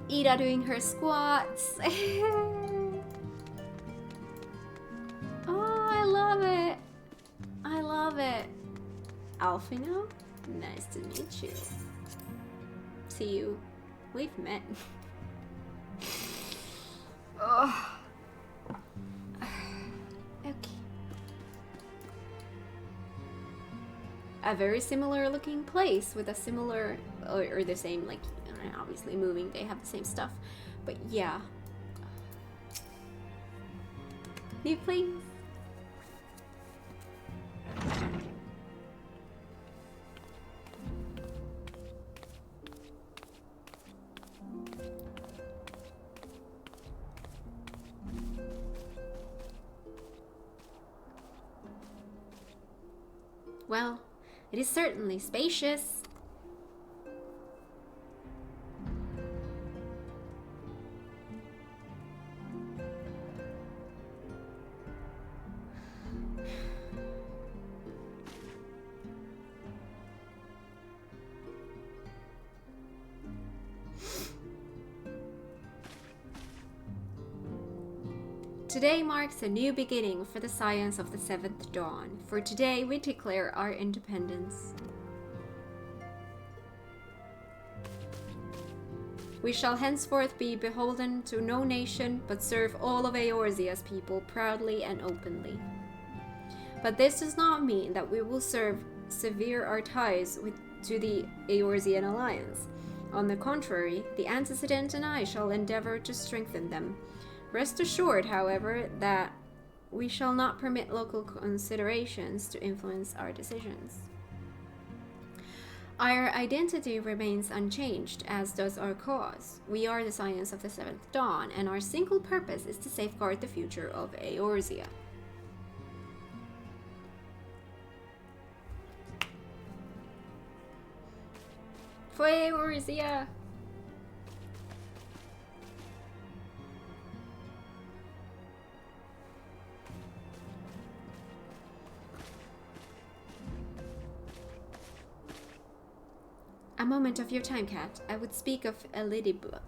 Ida doing her squats. Oh, I love it. I love it. Alfino, nice to meet you. See you. We've met. Oh. Okay. A very similar looking place with a similar, or the same, like, obviously moving, they have the same stuff. But yeah. New place. Well, it is certainly spacious. Today marks a new beginning for the science of the Seventh Dawn, for today we declare our independence. We shall henceforth be beholden to no nation, but serve all of Eorzea's people proudly and openly. But this does not mean that we will sever our ties to the Eorzean alliance. On the contrary, the antecedent and I shall endeavor to strengthen them. Rest assured, however, that We shall not permit local considerations to influence our decisions. Our identity remains unchanged, as does our cause. We are the Scions of the Seventh Dawn, and our single purpose is to safeguard the future of Eorzea. For Eorzea! A moment of your time, Cat. I would speak of Elidibus.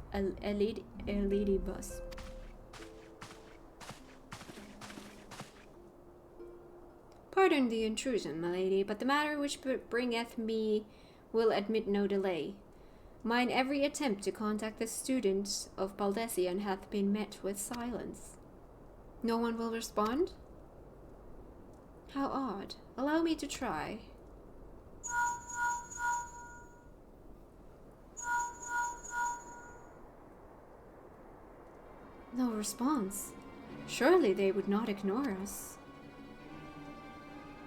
Pardon the intrusion, my lady, but the matter which bringeth me will admit no delay. Mine every attempt to contact the students of Baldessian hath been met with silence. No one will respond? How odd. Allow me to try. No response. Surely they would not ignore us.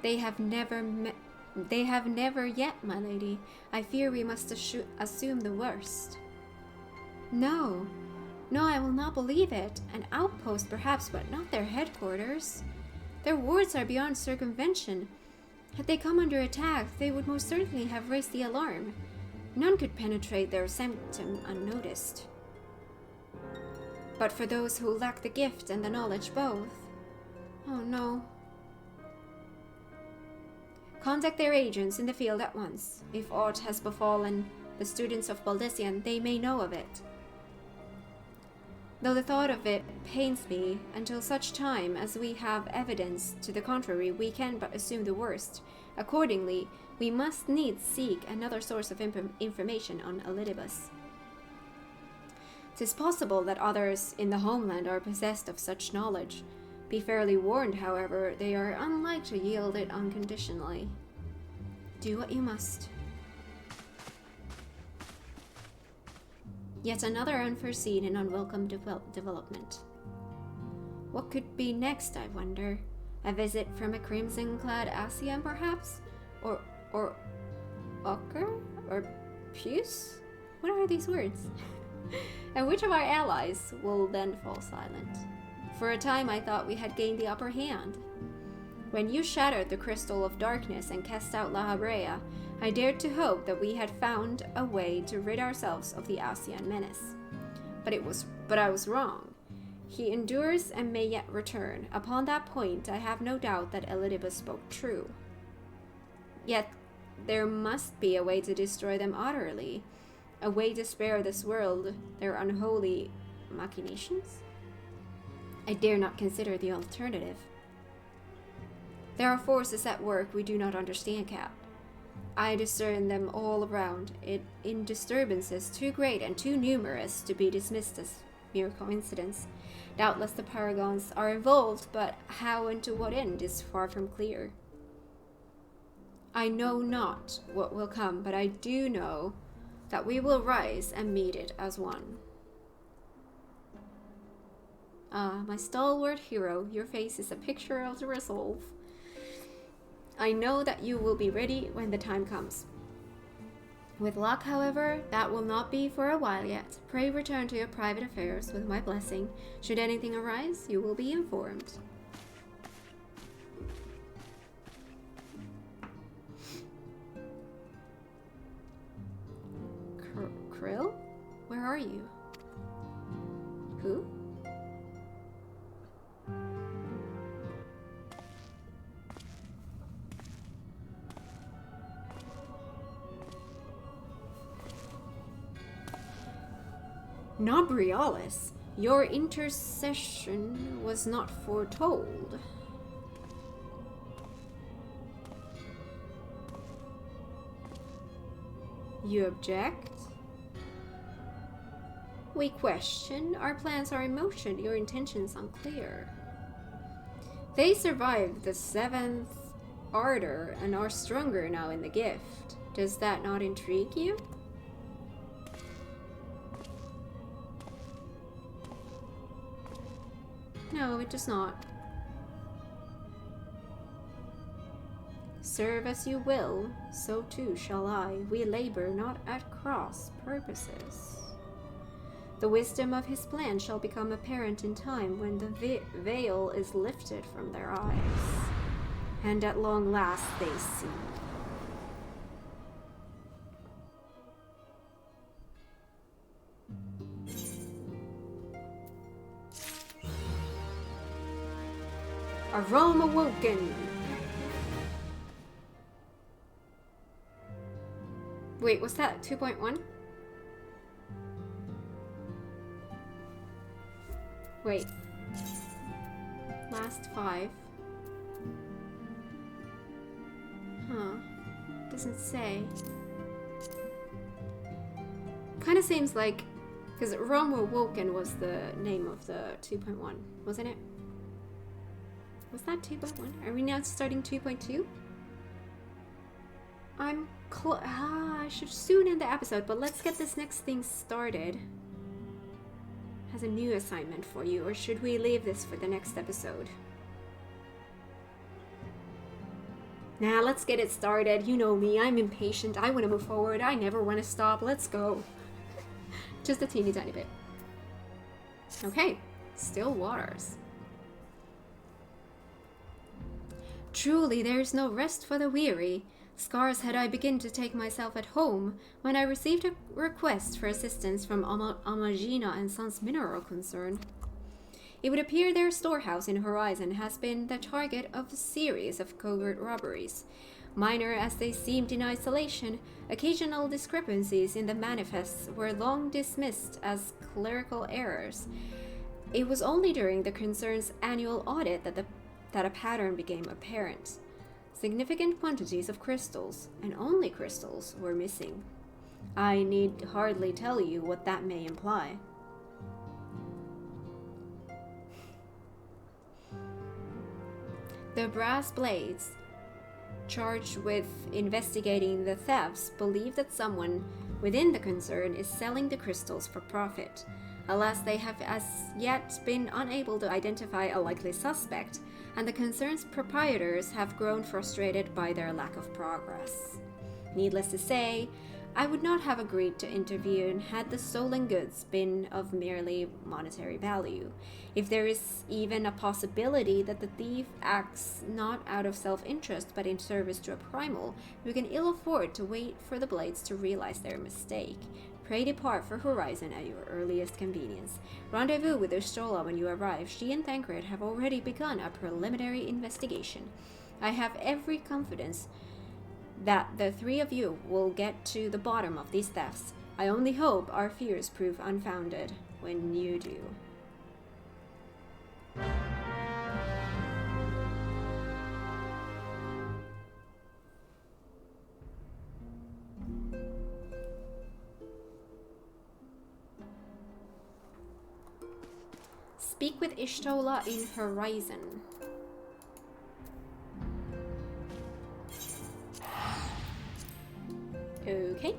They have never yet, my lady. I fear we must assume the worst. No, I will not believe it. An outpost, perhaps, but not their headquarters. Their wards are beyond circumvention. Had they come under attack, they would most certainly have raised the alarm. None could penetrate their sanctum unnoticed. But for those who lack the gift and the knowledge both. Oh no. Contact their agents in the field at once. If aught has befallen the students of Baldessian, they may know of it. Though the thought of it pains me, until such time as we have evidence to the contrary, we can but assume the worst. Accordingly, we must needs seek another source of information on Elidibus. 'Tis possible that others in the homeland are possessed of such knowledge. Be fairly warned, however, they are unlike to yield it unconditionally. Do what you must. Yet another unforeseen and unwelcome development. What could be next, I wonder? A visit from a crimson-clad Asian, perhaps? Or Ochre? Or Puce? What are these words? And which of our allies will then fall silent? For a time I thought we had gained the upper hand. When you shattered the crystal of darkness and cast out La Habrea, I dared to hope that we had found a way to rid ourselves of the Asian menace. But I was wrong. He endures and may yet return. Upon that point, I have no doubt that Elidibus spoke true. Yet there must be a way to destroy them utterly. A way to spare this world their unholy machinations? I dare not consider the alternative. There are forces at work we do not understand, Cat. I discern them all around, in disturbances too great and too numerous to be dismissed as mere coincidence. Doubtless the paragons are involved, but how and to what end is far from clear. I know not what will come, but I do know that we will rise and meet it as one. Ah, my stalwart hero, your face is a picture of the resolve. I know that you will be ready when the time comes. With luck, however, that will not be for a while yet. Pray return to your private affairs with my blessing. Should anything arise, you will be informed. Krill? Where are you? Who? Nobrialis, your intercession was not foretold. You object? We question. Our plans are in motion. Your intentions unclear. They survived the 7th Ardor and are stronger now in the gift. Does that not intrigue you? No, it does not. Serve as you will, so too shall I. We labor not at cross purposes. The wisdom of his plan shall become apparent in time when the veil is lifted from their eyes, and at long last they see. A realm awoken! Wait, was that 2.1? Wait. Last 5. Huh. Doesn't say. Kind of seems like... Because Realm Awoken was the name of the 2.1, wasn't it? Was that 2.1? Are we now starting 2.2? I should soon end the episode, but let's get this next thing started. Has a new assignment for you, or should we leave this for the next episode? Nah, let's get it started. You know me, I'm impatient. I want to move forward. I never want to stop. Let's go. Just a teeny tiny bit. Okay, Still Waters. Truly, there is no rest for the weary. Scarce had I begun to take myself at home, when I received a request for assistance from Amagina and Sons Mineral Concern. It would appear their storehouse in Horizon has been the target of a series of covert robberies. Minor as they seemed in isolation, occasional discrepancies in the manifests were long dismissed as clerical errors. It was only during the concern's annual audit that a pattern became apparent. Significant quantities of crystals, and only crystals, were missing. I need hardly tell you what that may imply. The brass blades, charged with investigating the thefts, believe that someone within the concern is selling the crystals for profit. Alas, they have as yet been unable to identify a likely suspect, and the concern's proprietors have grown frustrated by their lack of progress. Needless to say, I would not have agreed to intervene had the stolen goods been of merely monetary value. If there is even a possibility that the thief acts not out of self-interest but in service to a primal, we can ill afford to wait for the blades to realize their mistake. Pray depart for Horizon at your earliest convenience. Rendezvous with Ustola when you arrive. She and Thancred have already begun a preliminary investigation. I have every confidence that the three of you will get to the bottom of these thefts. I only hope our fears prove unfounded when you do. Speak with Ishtola in Horizon. Okay.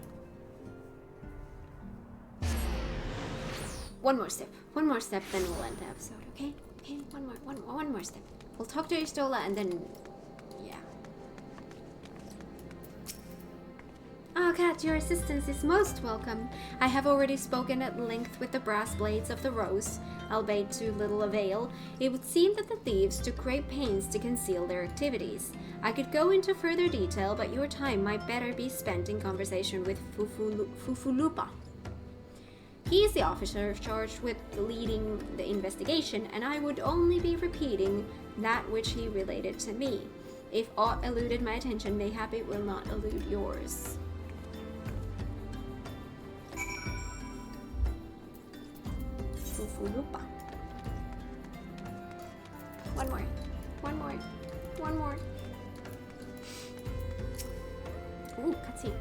One more step, then we'll end the episode, okay? Okay, one more step. We'll talk to Ishtola and then, yeah. Kat, your assistance is most welcome. I have already spoken at length with the brass blades of the Rose, albeit to little avail. It would seem that the thieves took great pains to conceal their activities. I could go into further detail, but your time might better be spent in conversation with Fufulupa. He is the officer charged with leading the investigation, and I would only be repeating that which he related to me. If aught eluded my attention, mayhap it will not elude yours. Fufulupa. One more. Ooh, cutscene.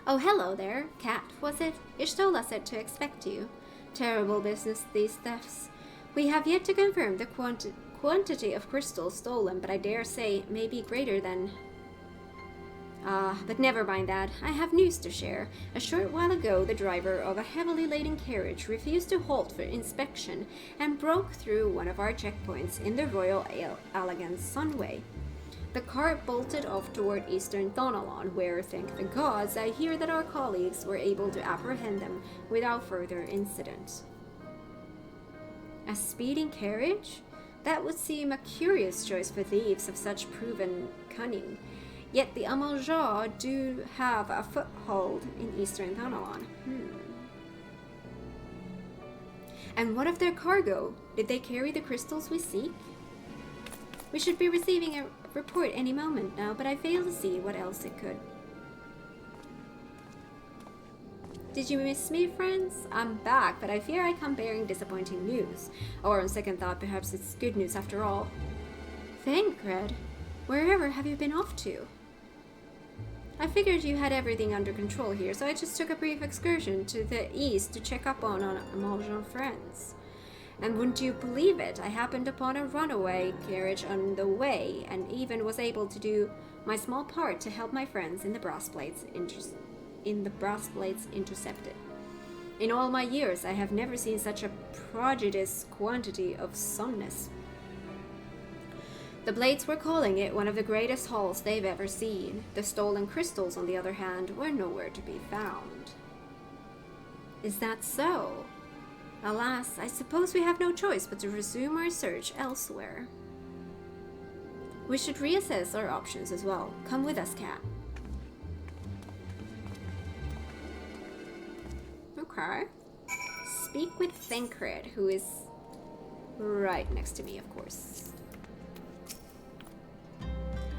Oh, hello there. Kat, was it? Ishtola said to expect you. Terrible business, these thefts. We have yet to confirm the quantity of crystals stolen, but I dare say it may be greater than... But never mind that. I have news to share. A short while ago, the driver of a heavily laden carriage refused to halt for inspection and broke through one of our checkpoints in the Royal Elegance Sunway. The car bolted off toward Eastern Thonalon, where, thank the gods, I hear that our colleagues were able to apprehend them without further incident. A speeding carriage? That would seem a curious choice for thieves of such proven cunning. Yet the Amaljar do have a foothold in Eastern Thonalon. And what of their cargo? Did they carry the crystals we seek? We should be receiving a report any moment now, but I fail to see what else it could. Did you miss me, friends? I'm back, but I fear I come bearing disappointing news. Or on second thought, perhaps it's good news after all. Thancred, wherever have you been off to? I figured you had everything under control here, so I just took a brief excursion to the east to check up on Amaljan friends. And wouldn't you believe it, I happened upon a runaway carriage on the way, and even was able to do my small part to help my friends in the brass plates intercepted. In all my years, I have never seen such a prodigious quantity of sunness. The Blades were calling it one of the greatest hauls they've ever seen. The stolen crystals, on the other hand, were nowhere to be found. Is that so? Alas, I suppose we have no choice but to resume our search elsewhere. We should reassess our options as well. Come with us, Kat. Okay. Speak with Thancred, who is right next to me, of course.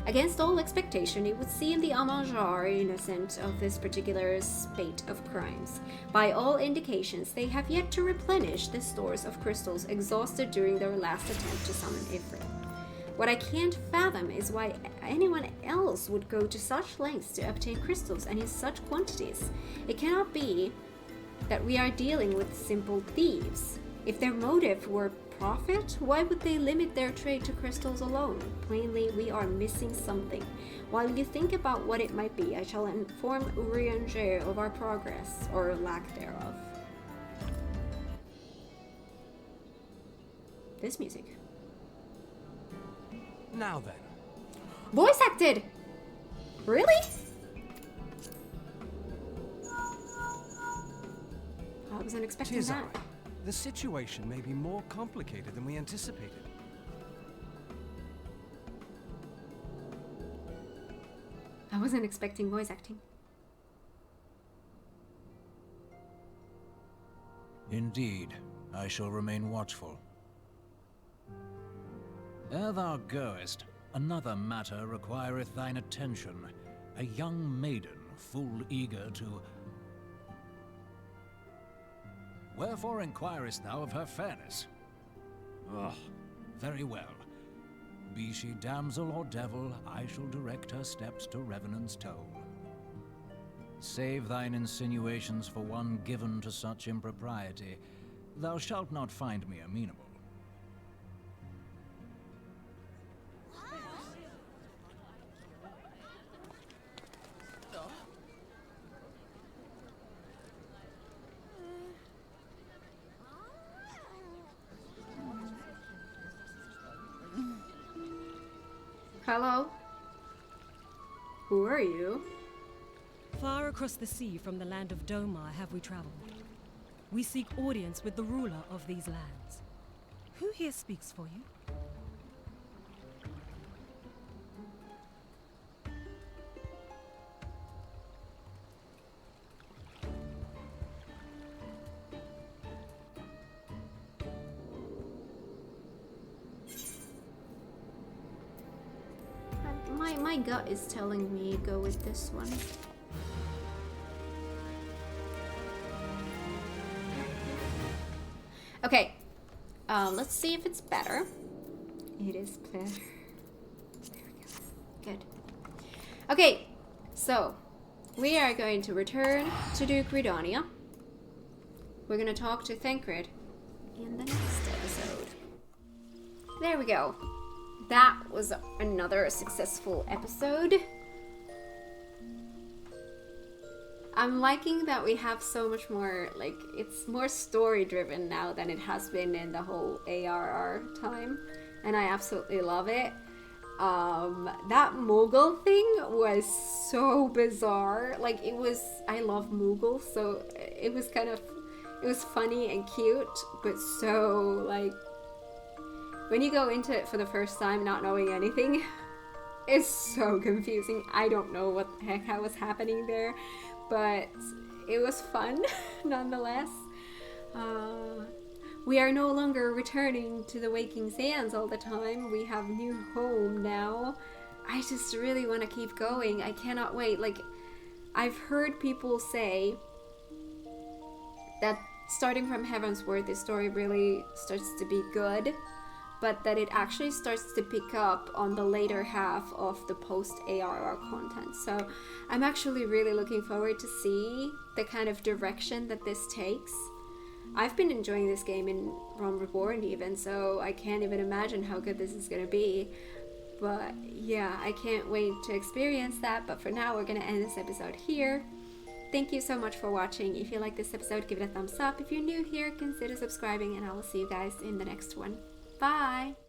Against all expectation, it would seem the Amaljar are innocent of this particular spate of crimes. By all indications, they have yet to replenish the stores of crystals exhausted during their last attempt to summon Ifrit. What I can't fathom is why anyone else would go to such lengths to obtain crystals and in such quantities. It cannot be that we are dealing with simple thieves. If their motive were profit, why would they limit their trade to crystals alone? Plainly, we are missing something. While you think about what it might be, I shall inform Urianger of our progress, or lack thereof. This music. Now then. Voice acted! Really? I wasn't expecting that. The situation may be more complicated than we anticipated. I wasn't expecting voice acting. Indeed, I shall remain watchful. Ere thou goest, another matter requireth thine attention. A young maiden, full eager to... Wherefore inquirest thou of her fairness? Oh, very well. Be she damsel or devil, I shall direct her steps to Revenant's Toll. Save thine insinuations for one given to such impropriety. Thou shalt not find me amenable. Hello? Who are you? Far across the sea from the land of Domar have we traveled. We seek audience with the ruler of these lands. Who here speaks for you? My gut is telling me go with this one. Okay, let's see if it's better. It is better. There we go. Good. Okay, so we are going to return to Duke Ridania. We're going to talk to Thancred in the next episode. There we go. That was another successful episode. I'm liking that we have so much more, like, it's more story driven now than it has been in the whole ARR time, and I absolutely love it. That Moggle thing was so bizarre. Like, it was, I love Moogle, so it was kind of, it was funny and cute, but so, like, when you go into it for the first time not knowing anything, it's so confusing. I don't know what the heck was happening there, but it was fun nonetheless. We are no longer returning to the Waking Sands all the time. We have new home now. I just really want to keep going. I cannot wait. Like, I've heard people say that starting from Heavensward, this story really starts to be good, but that it actually starts to pick up on the later half of the post-ARR content. So I'm actually really looking forward to see the kind of direction that this takes. I've been enjoying this game in Realm Reborn even, so I can't even imagine how good this is going to be. But yeah, I can't wait to experience that. But for now, we're going to end this episode here. Thank you so much for watching. If you like this episode, give it a thumbs up. If you're new here, consider subscribing, and I will see you guys in the next one. Bye!